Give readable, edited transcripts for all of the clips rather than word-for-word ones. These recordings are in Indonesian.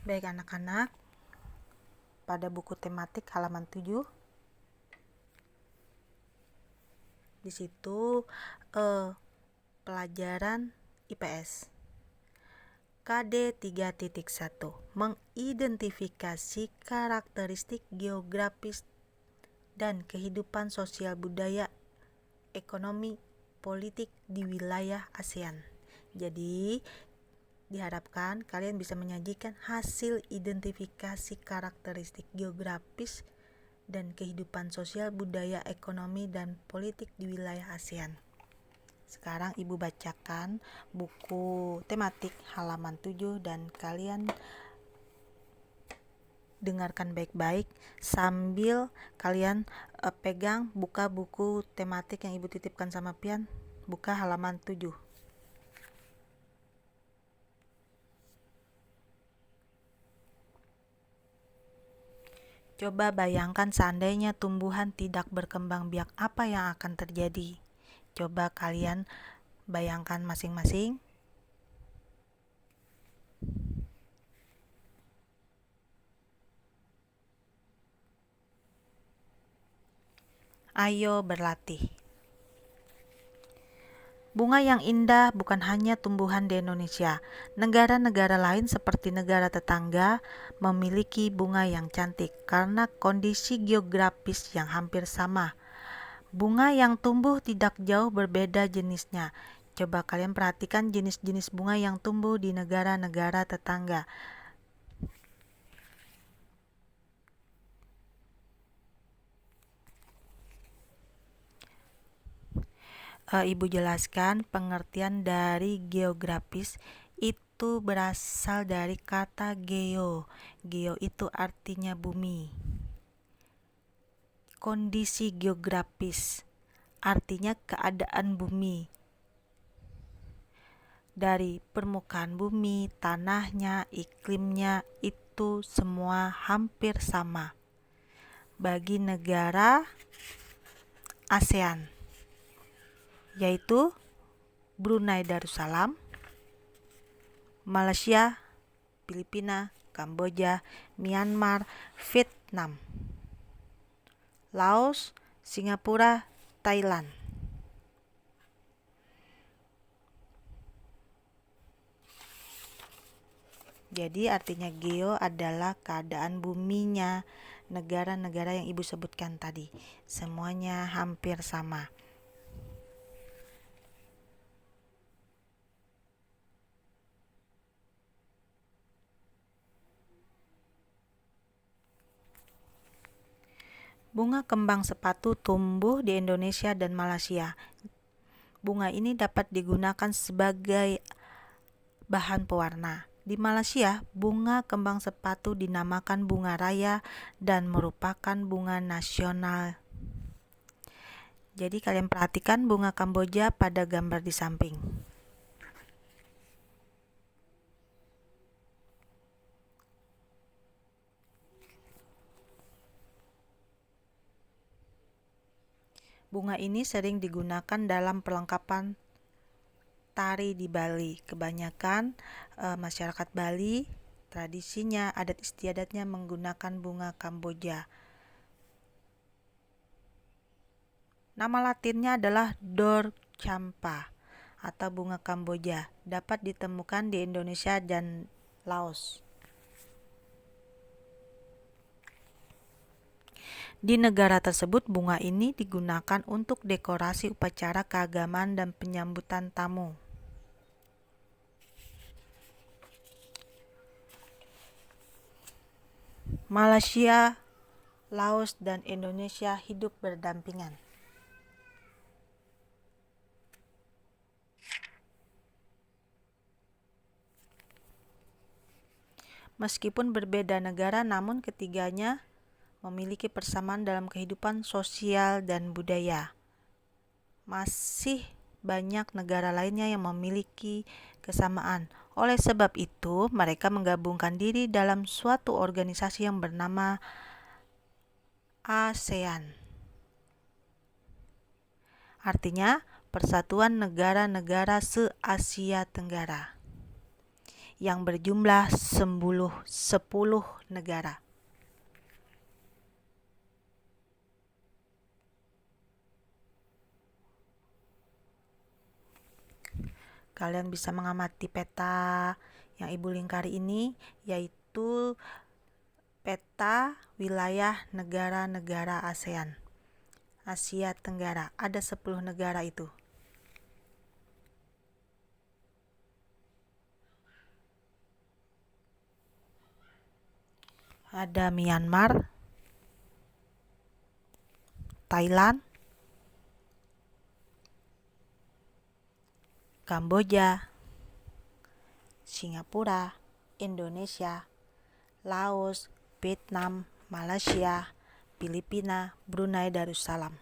Baik anak-anak, pada buku tematik halaman 7 di situ pelajaran IPS KD 3.1 mengidentifikasi karakteristik geografis dan kehidupan sosial budaya, ekonomi, politik di wilayah ASEAN. Jadi diharapkan kalian bisa menyajikan hasil identifikasi karakteristik geografis dan kehidupan sosial, budaya, ekonomi, dan politik di wilayah ASEAN. Sekarang Ibu bacakan buku tematik halaman 7 dan kalian dengarkan baik-baik sambil kalian buka buku tematik yang Ibu titipkan sama Pian. Buka halaman 7. Coba bayangkan seandainya tumbuhan tidak berkembang biak, apa yang akan terjadi? Coba kalian bayangkan masing-masing. Ayo berlatih. Bunga yang indah bukan hanya tumbuhan di Indonesia. Negara-negara lain seperti negara tetangga memiliki bunga yang cantik karena kondisi geografis yang hampir sama. Bunga yang tumbuh tidak jauh berbeda jenisnya. Coba kalian perhatikan jenis-jenis bunga yang tumbuh di negara-negara tetangga. Ibu jelaskan pengertian dari geografis itu berasal dari kata geo. Geo itu artinya bumi. Kondisi geografis artinya keadaan bumi. Dari permukaan bumi, tanahnya, iklimnya itu semua hampir sama bagi negara ASEAN, yaitu Brunei Darussalam, Malaysia, Filipina, Kamboja, Myanmar, Vietnam, Laos, Singapura, Thailand. Jadi artinya geo adalah keadaan buminya negara-negara yang Ibu sebutkan tadi. Semuanya hampir sama. Bunga kembang sepatu tumbuh di Indonesia dan Malaysia. Bunga ini dapat digunakan sebagai bahan pewarna. Di Malaysia, bunga kembang sepatu dinamakan bunga raya dan merupakan bunga nasional. Jadi kalian perhatikan bunga Kamboja pada gambar di samping. Bunga ini sering digunakan dalam perlengkapan tari di Bali. Kebanyakan masyarakat Bali tradisinya, adat istiadatnya menggunakan bunga Kamboja. Nama latinnya adalah Dor Champa atau bunga Kamboja. Dapat ditemukan di Indonesia dan Laos. Di negara tersebut, bunga ini digunakan untuk dekorasi upacara keagamaan dan penyambutan tamu. Malaysia, Laos, dan Indonesia hidup berdampingan. Meskipun berbeda negara, namun ketiganya memiliki persamaan dalam kehidupan sosial dan budaya. Masih banyak negara lainnya yang memiliki kesamaan. Oleh sebab itu, mereka menggabungkan diri dalam suatu organisasi yang bernama ASEAN. Artinya, Persatuan Negara-Negara Se-Asia Tenggara. yang berjumlah 10 negara. Kalian bisa mengamati peta yang Ibu lingkari ini, yaitu peta wilayah negara-negara ASEAN. Asia Tenggara, ada 10 negara itu. Ada Myanmar, Thailand, Kamboja, Singapura, Indonesia, Laos, Vietnam, Malaysia, Filipina, Brunei Darussalam.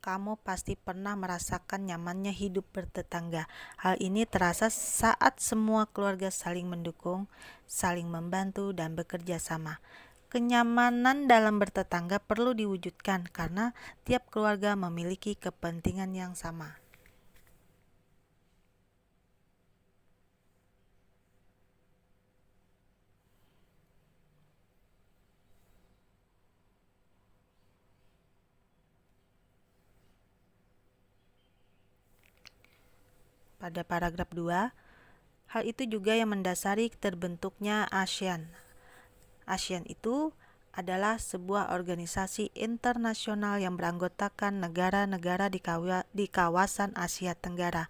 Kamu pasti pernah merasakan nyamannya hidup bertetangga. Hal ini terasa saat semua keluarga saling mendukung, saling membantu, dan bekerja sama. Kenyamanan dalam bertetangga perlu diwujudkan karena tiap keluarga memiliki kepentingan yang sama. Pada paragraf 2, hal itu juga yang mendasari terbentuknya ASEAN. ASEAN itu adalah sebuah organisasi internasional yang beranggotakan negara-negara di kawasan Asia Tenggara.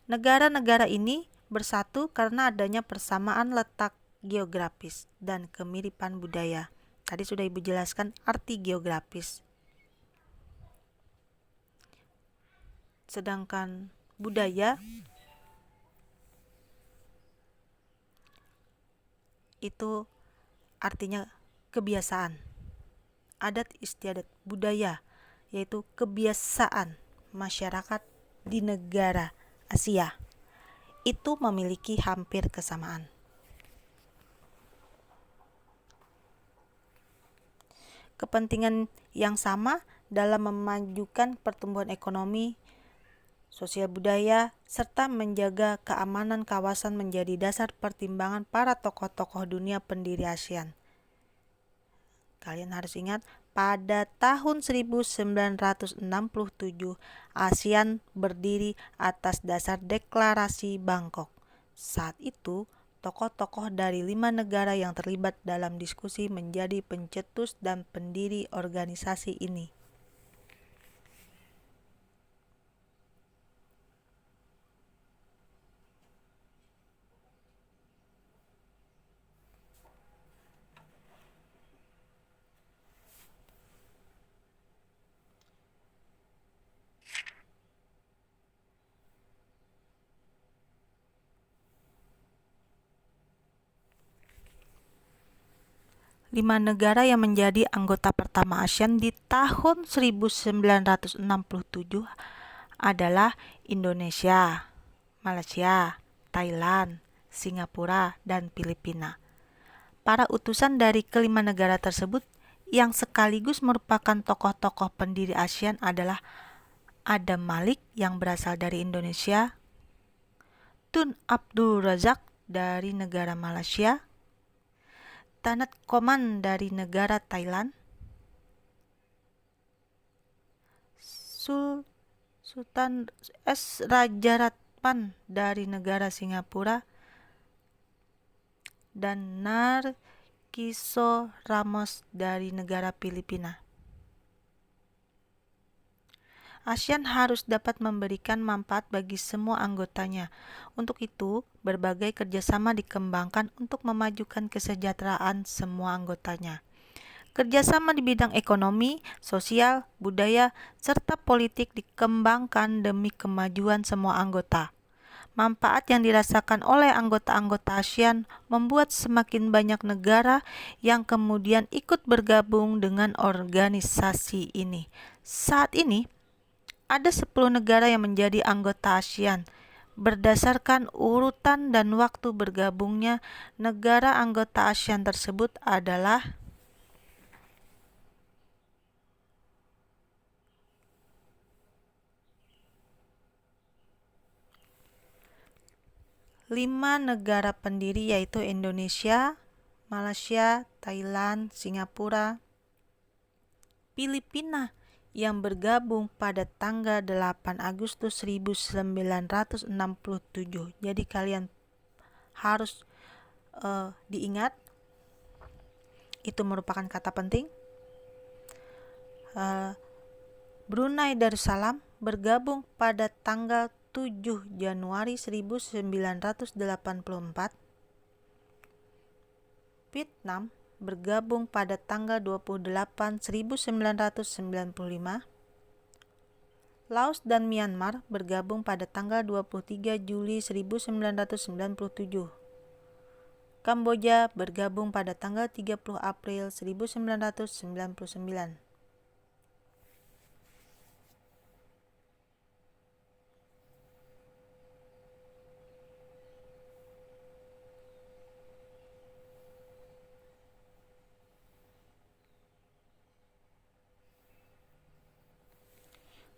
Negara-negara ini bersatu karena adanya persamaan letak geografis dan kemiripan budaya. Tadi sudah Ibu jelaskan arti geografis. Sedangkan budaya itu artinya kebiasaan, adat istiadat, budaya, yaitu kebiasaan masyarakat di negara Asia itu memiliki hampir kesamaan. Kepentingan yang sama dalam memajukan pertumbuhan ekonomi, sosial budaya, serta menjaga keamanan kawasan menjadi dasar pertimbangan para tokoh-tokoh dunia pendiri ASEAN. Kalian harus ingat, pada tahun 1967, ASEAN berdiri atas dasar Deklarasi Bangkok. Saat itu, tokoh-tokoh dari 5 negara yang terlibat dalam diskusi menjadi pencetus dan pendiri organisasi ini. Lima negara yang menjadi anggota pertama ASEAN di tahun 1967 adalah Indonesia, Malaysia, Thailand, Singapura, dan Filipina. Para utusan dari kelima negara tersebut yang sekaligus merupakan tokoh-tokoh pendiri ASEAN adalah Adam Malik yang berasal dari Indonesia, Tun Abdul Razak dari negara Malaysia, Tanat Koman dari negara Thailand, Sultan S. Rajaratnam dari negara Singapura, dan Narciso Ramos dari negara Filipina. ASEAN harus dapat memberikan manfaat bagi semua anggotanya. Untuk itu, berbagai kerjasama dikembangkan untuk memajukan kesejahteraan semua anggotanya. Kerjasama di bidang ekonomi, sosial, budaya, serta politik dikembangkan demi kemajuan semua anggota. Manfaat yang dirasakan oleh anggota-anggota ASEAN membuat semakin banyak negara yang kemudian ikut bergabung dengan organisasi ini. Saat ini, ada 10 negara yang menjadi anggota ASEAN. Berdasarkan urutan dan waktu bergabungnya, negara anggota ASEAN tersebut adalah 5 negara pendiri yaitu Indonesia, Malaysia, Thailand, Singapura, Filipina yang bergabung pada tanggal 8 Agustus 1967. Jadi kalian harus diingat, itu merupakan kata penting. Brunei Darussalam bergabung pada tanggal 7 Januari 1984. Vietnam bergabung pada tanggal 28 1995. Laos dan Myanmar bergabung pada tanggal 23 Juli 1997. Kamboja bergabung pada tanggal 30 April 1999.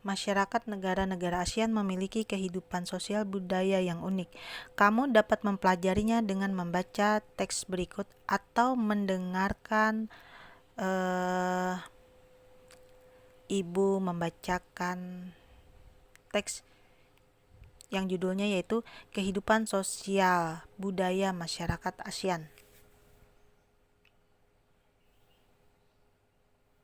Masyarakat negara-negara ASEAN memiliki kehidupan sosial budaya yang unik. Kamu dapat mempelajarinya dengan membaca teks berikut atau mendengarkan ibu membacakan teks yang judulnya yaitu Kehidupan Sosial Budaya Masyarakat ASEAN.